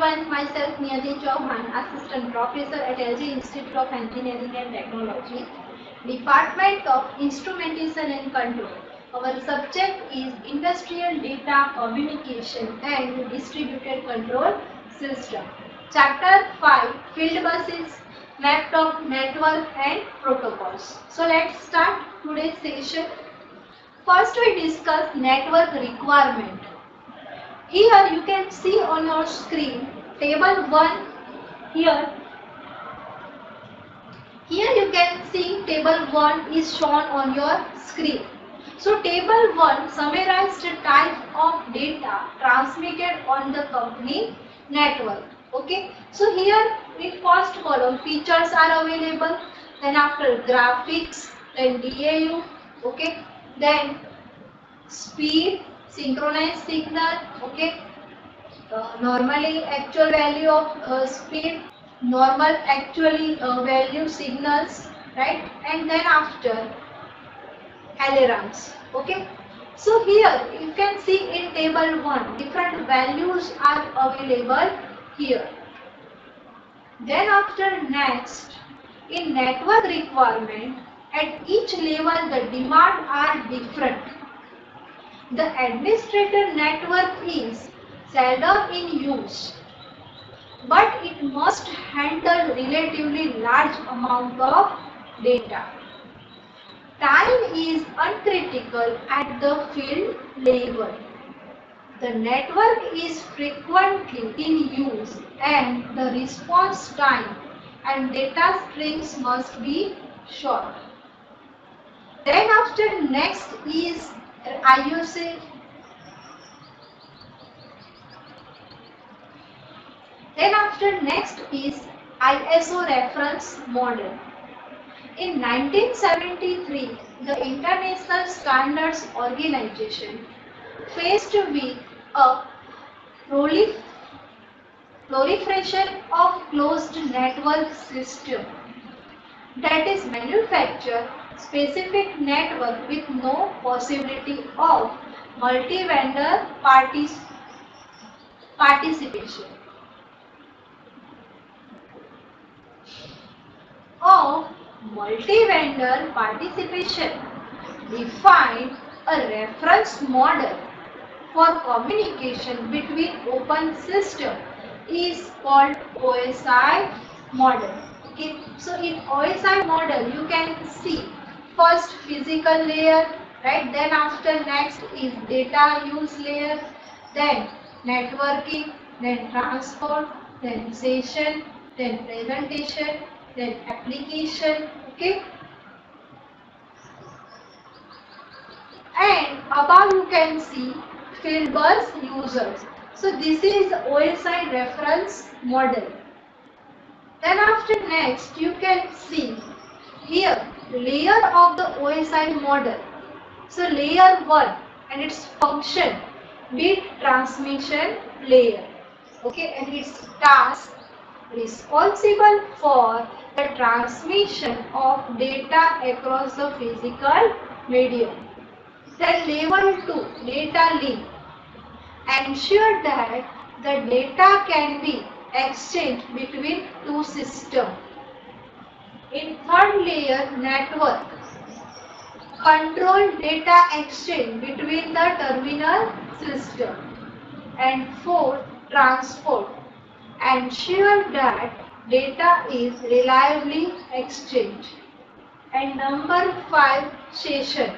everyone, myself Niyati Chauhan, Assistant Professor at LG Institute of Engineering and Technology, Department of Instrumentation and Control. Our subject is Industrial Data Communication and Distributed Control System. Chapter 5, Field Buses, Mapped of Network and Protocols. So let's start today's session. First we discuss network requirement. Here you can see on your screen table 1. Here you can see table 1 is shown on your screen. So table 1 summarized the type of data transmitted on the company network. Okay. So here in first column features are available. Then after graphics, then DAU. Okay. Then speed, synchronized signal. Okay. Normally actual value of speed, normal actually value signals, right? And then after alarms. Okay. So here you can see in table 1 different values are available here. Then after next, in network requirement, at each level the demand are different. The administrator network is seldom in use, but it must handle relatively large amount of data. Time is uncritical at the field level. The network is frequently in use and the response time and data strings must be short. Then after next is IOC. Then after next is ISO reference model. In 1973, the International Standards Organization faced with a proliferation of closed network system, that is manufacture specific network with no possibility of multi-vendor participation. Of multi-vendor participation define a reference model for communication between open system is called OSI model. Okay. So in OSI model you can see first physical layer, right? Then after next is data use layer, then networking, then transport, then session, then presentation, then application. Okay. And above you can see field bus users. So this is OSI reference model. Then after next you can see here layer of the OSI model. So layer 1 and its function, bit transmission layer. Okay, and its task responsible for the transmission of data across the physical medium. Then level 2, data link, ensure that the data can be exchanged between two systems. In third layer, network, control data exchange between the terminal system. And fourth, transport, ensure that data is reliably exchanged. And number 5, session,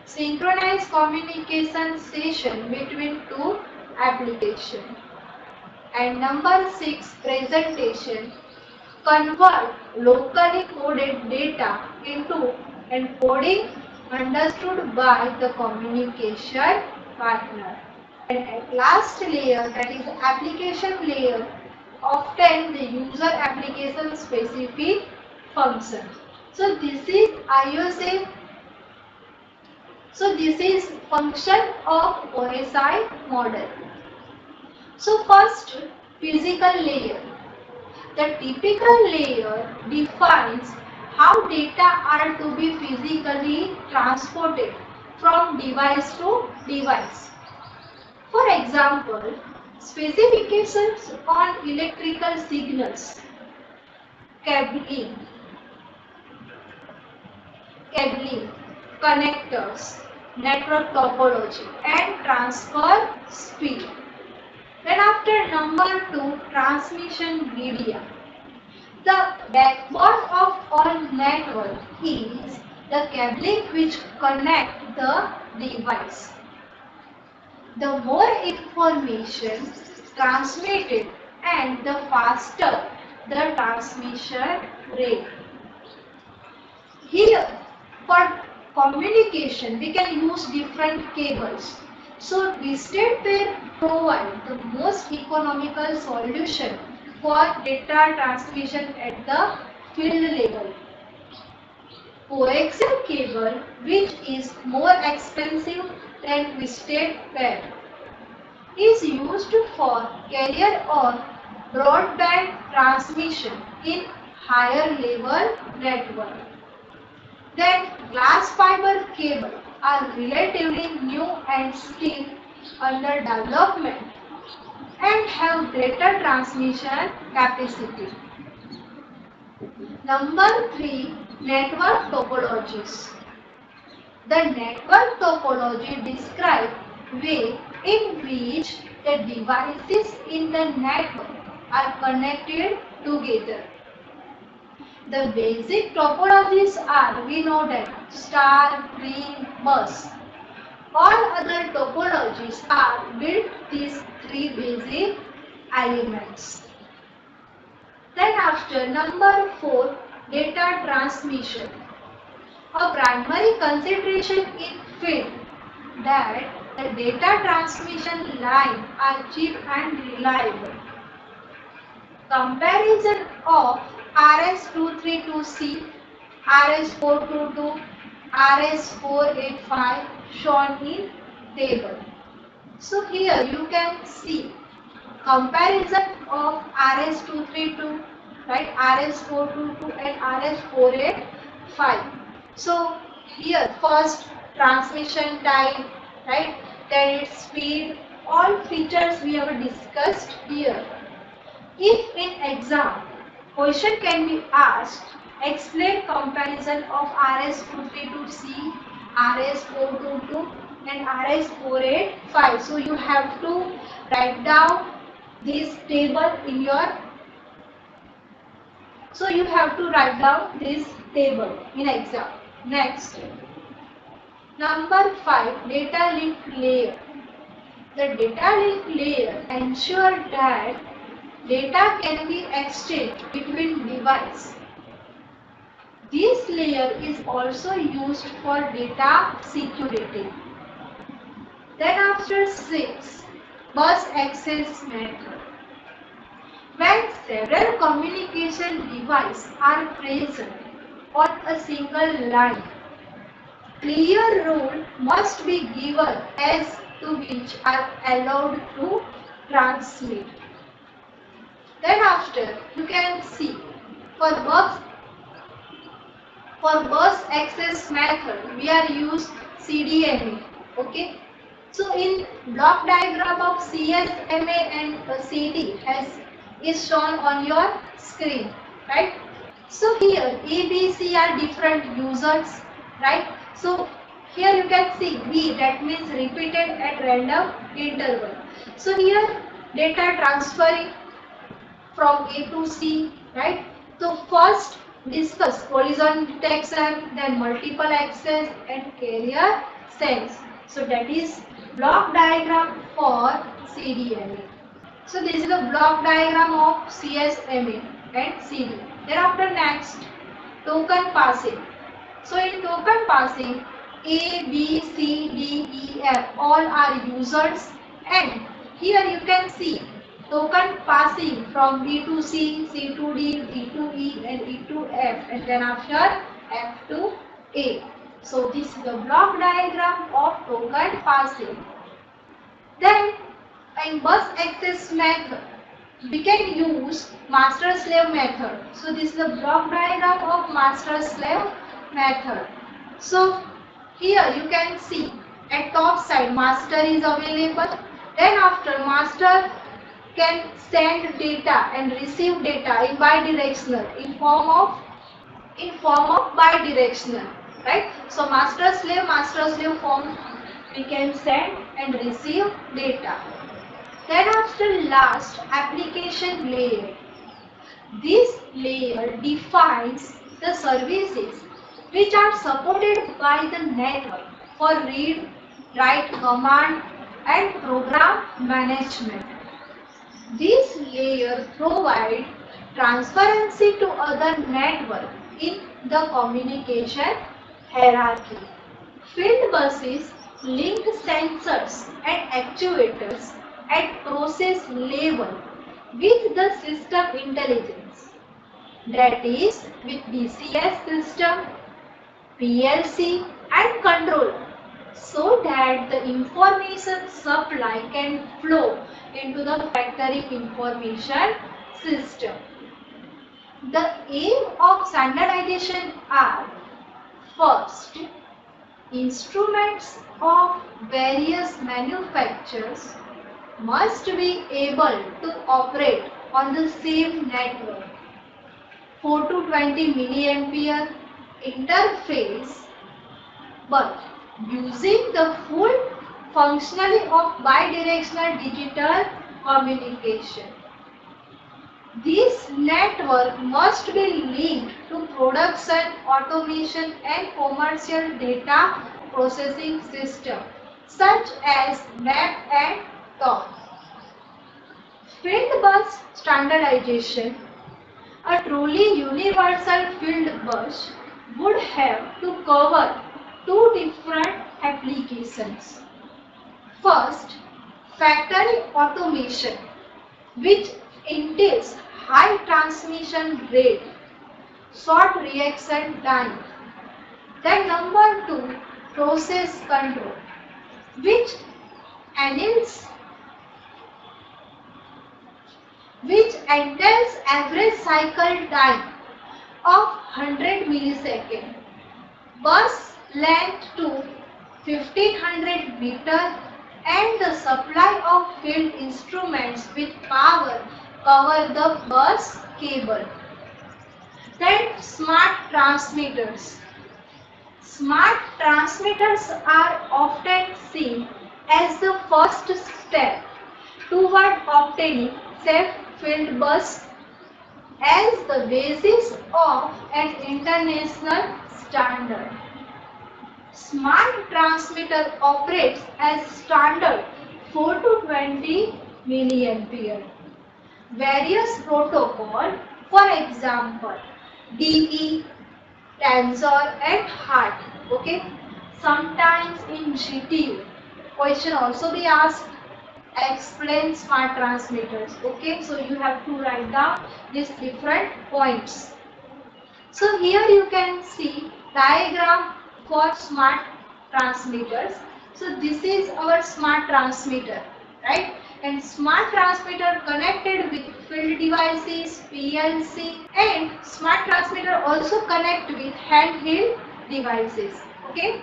synchronized communication session between two applications. And number 6, presentation, convert locally coded data into encoding understood by the communication partner. And at last layer, that is application layer, often the user application specific function. So this is IOC. So this is function of OSI model. So first, physical layer. The typical layer defines how data are to be physically transported from device to device. For example, Specifications on electrical signals, cabling, cabling, connectors, network topology and transfer speed. Then after number 2, transmission media. The backbone of all network is the cabling which connect the device. The more information transmitted and the faster the transmission rate. Here, for communication, we can use different cables. So, twisted pair provide the most economical solution for data transmission at the field level. Coaxial cable, which is more expensive than twisted pair, is used for carrier or broadband transmission in higher level network. Then glass fiber cable are relatively new and still under development and have greater transmission capacity. Number 3, network topologies. The network topology describes way in which the devices in the network are connected together. The basic topologies are, we know that, star, ring, bus. All other topologies are built these 3 basic elements. Then after number 4, data transmission. A primary consideration in field that the data transmission line are cheap and reliable. Comparison of RS-232C, RS-422, RS-485 shown in table. So here you can see comparison of RS-232, right, RS-422 and RS-485. So here first transmission time, right, then its speed, all features we have discussed here. If in exam question can be asked, explain comparison of RS-232C, RS-422 and RS-485. So you have to write down this table in your, so you have to write down this table in exam. Next, number 5, data link layer. The data link layer ensures that data can be exchanged between devices. This layer is also used for data security. Then after 6, bus access method. When several communication devices are present on a single line, clear rule must be given as to which are allowed to transmit. Then after you can see for bus access method we are use CDMA. Okay. So in block diagram of CSMA and CD is shown on your screen, right? So here A, B, C are different users, right? So here you can see B, that means repeated at random interval. So here data transferring from A to C, right? So first discuss horizontal detection, then multiple access and carrier sense. So that is block diagram for CDMA. So this is the block diagram of CSMA and CD. Thereafter next, token passing. So in token passing, A, B, C, D, E, F all are users, and here you can see token passing from B to C, C to D, D to E and E to F, and then after F to A. So this is the block diagram of token passing. Then in bus access method, we can use master-slave method. So this is the block diagram of master-slave method. So here you can see at top side master is available. Then after master can send data and receive data in bidirectional in form of bidirectional, right? So master slave form, we can send and receive data. Then after last, application layer. This layer defines the services which are supported by the network for read, write command and program management. This layer provides transparency to other network in the communication hierarchy. Field buses link sensors and actuators at process level with the system intelligence, that is with DCS system, PLC and controller, so that the information supply can flow into the factory information system. The aim of standardization are: first, instruments of various manufacturers must be able to operate on the same network. 4 to 20 milliampere interface, but using the full functionality of bidirectional digital communication. This network must be linked to production, automation and commercial data processing system such as NAP and TOP. Field bus standardization. A truly universal field bus would have to cover two different applications. First, factory automation, which entails high transmission rate, short reaction time. Then number two, process control, which entails average cycle time of 100 milliseconds, bus length to 1500 meter, and the supply of field instruments with power cover the bus cable. Then smart transmitters. Smart transmitters are often seen as the first step toward obtaining safe field bus as the basis of an international standard. Smart transmitter operates as standard 4 to 20 milliampere. Various protocol, for example, DE, Tensor and HART. Okay. Sometimes in GTU, question also be asked, explain smart transmitters. Okay, so you have to write down these different points. So here you can see diagram for smart transmitters. So this is our smart transmitter, right? And smart transmitter connected with field devices, PLC, and smart transmitter also connect with handheld devices. Okay.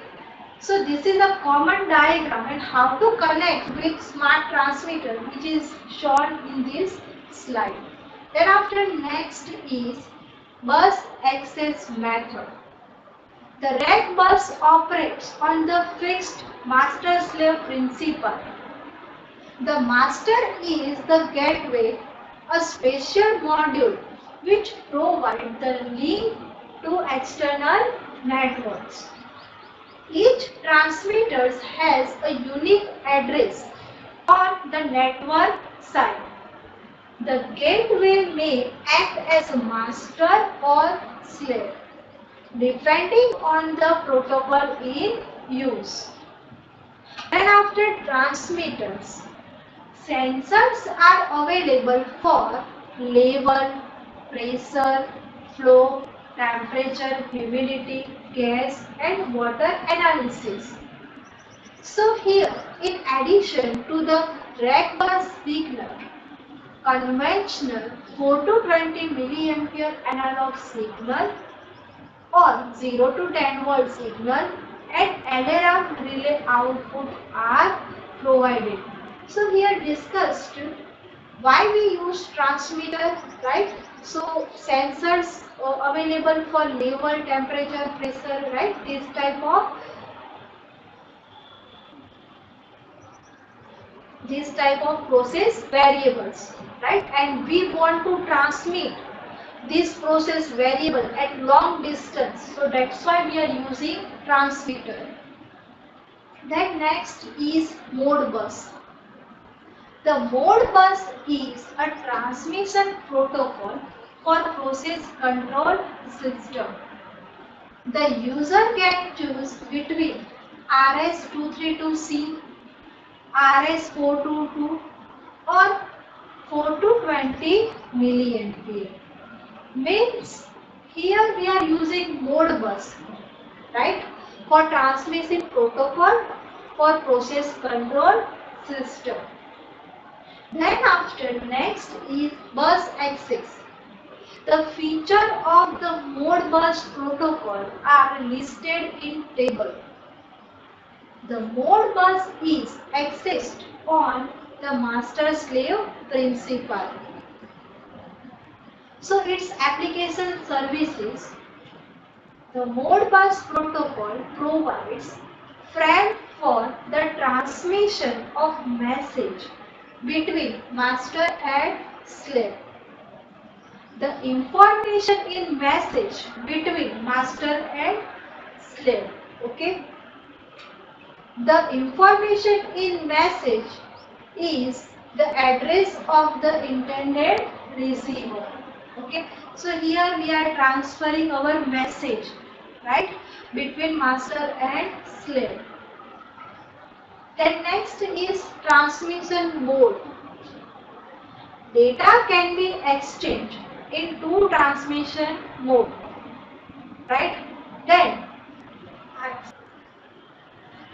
So this is a common diagram and how to connect with smart transmitter, which is shown in this slide. Then after next is bus access method. The rack bus operates on the fixed master-slave principle. The master is the gateway, a special module which provides the link to external networks. Each transmitter has a unique address on the network side. The gateway may act as a master or slave, depending on the protocol in use. And after transmitters, sensors are available for level, pressure, flow, temperature, humidity, gas and water analysis. So here, in addition to the rack bus signal, conventional 4 to 20 milliampere analog signal or 0 to 10 volt signal and alarm relay output are provided. So here discussed Why we use transmitter, right? So sensors available for level, temperature, pressure, right? This type of process variables, right? And we want to transmit this process variable at long distance, so that's why we are using transmitter. Then next is Modbus. The Modbus is a transmission protocol for process control system. The user can choose between RS-232C, RS-422 or 420 milliampere. Means here we are using Modbus, right, for transmission protocol for process control system. Then after next is bus access. The feature of the Modbus protocol are listed in table. The Modbus is accessed on the master-slave principle. So its application services. The Modbus protocol provides frame for the transmission of message between master and slave. The information in message between master and slave. Okay. The information in message is the address of the intended receiver. Okay. So here we are transferring our message, right, between master and slave. Then next is transmission mode. Data can be exchanged in two transmission mode, right? Then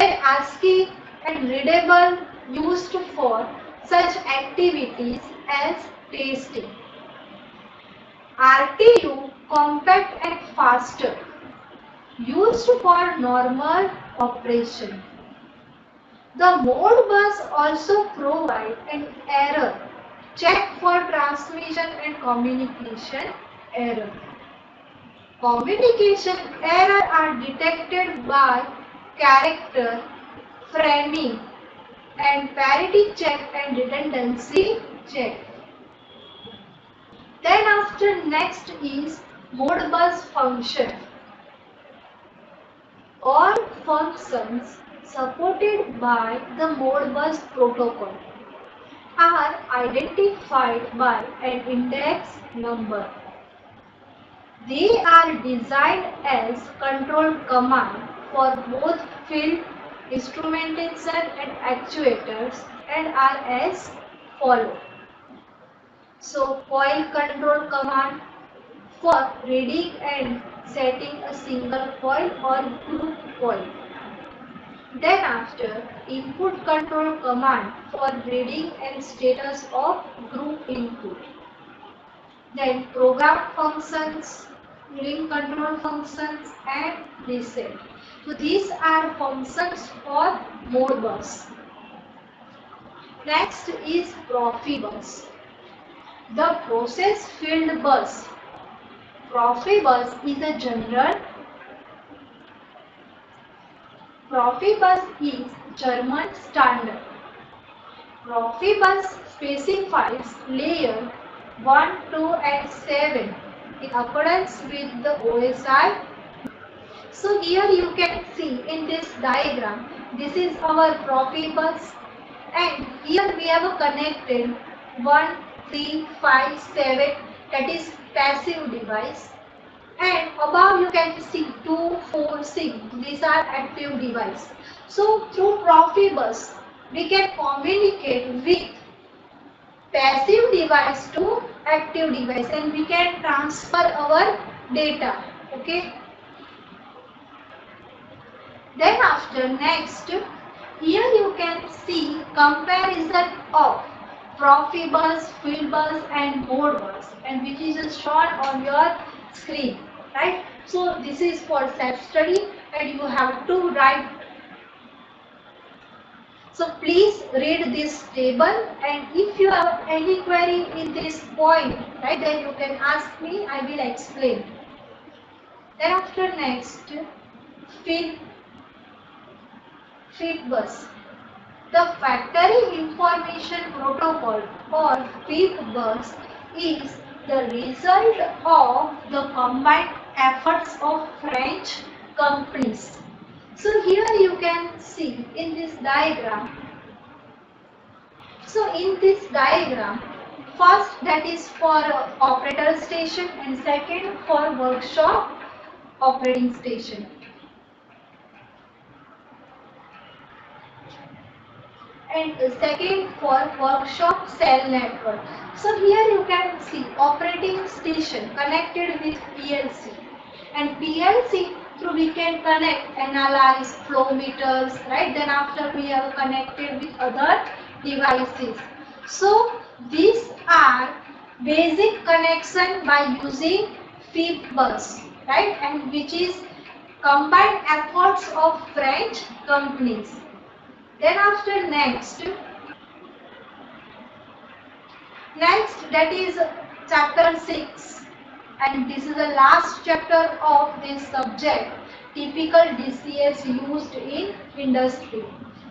ASCII and readable used for such activities as testing. RTU compact and faster, used for normal operation. The Modbus also provide an error check for transmission and communication error. Communication error are detected by character framing and parity check and redundancy check. Then after next is Modbus function. All functions supported by the Modbus protocol are identified by an index number. They are designed as control command for both field instrumentation and actuators and are as follow. So coil control command for reading and setting a single coil or group coil. Then after input control command for reading and status of group input. Then program functions, ring control functions and reset. So these are functions for Modbus. Next is Profibus. The process field bus. Profibus is a general. Profibus is German standard. Profibus specifies layer 1, 2 and 7 in accordance with the OSI. So here you can see in this diagram, this is our Profibus and here we have connected 1, 3, 5, 7, that is passive device, and above you can see 2, 4, 6, these are active device. So through Profibus we can communicate with passive device to active device and we can transfer our data. Okay. Then after next, here you can see comparison of Profibus, Fieldbus and Modbus, and which is shown on your screen, right? So this is for self-study and you have to write So please read this table, and if you have any query in this point, right, then you can ask me, I will explain. Then after next, feed bus. The Factory Information Protocol or FIPBus is the result of the combined efforts of French companies. So here you can see in this diagram. So in this diagram, first that is for operator station and second for workshop operating station. And second for workshop cell network. So here you can see operating station connected with PLC, and PLC through we can connect, analyze flow meters, right? Then after we have connected with other devices. So these are basic connection by using FIP bus, right? And which is combined efforts of French companies. Then after next that is chapter 6, and this is the last chapter of this subject, typical DCS used in industry.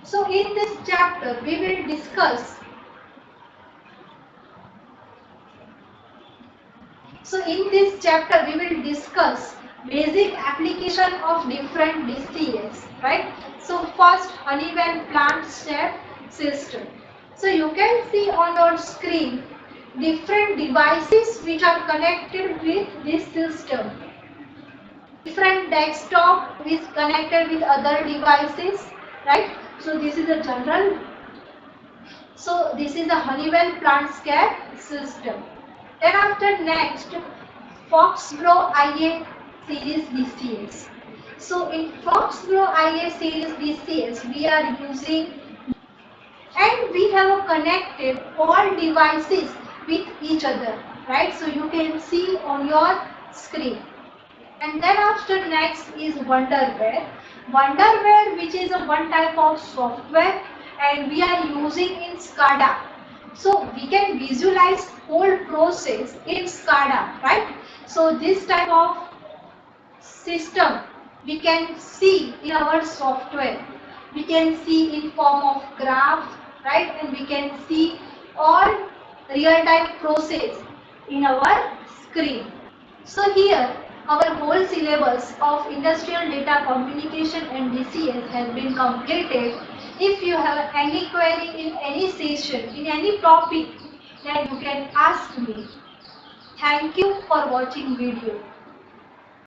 So in this chapter we will discuss basic application of different DCS, right? So first, Honeywell plant step system. So you can see on your screen different devices which are connected with this system. Different desktop is connected with other devices, right? So this is a general. So this is a Honeywell plant step system. Then after next, Foxborough IA series DCS. So in Foxborough IA series DCS, we are using, and we have connected all devices with each other, right? So you can see on your screen. And then after next is Wonderware. Wonderware, which is a one type of software, and we are using in SCADA. So we can visualize whole process in SCADA, right? So this type of system we can see in our software. We can see in form of graph, right? And we can see all real-time process in our screen. So here our whole syllabus of industrial data communication and DCS has been completed. If you have any query in any session, in any topic, then you can ask me. Thank you for watching video.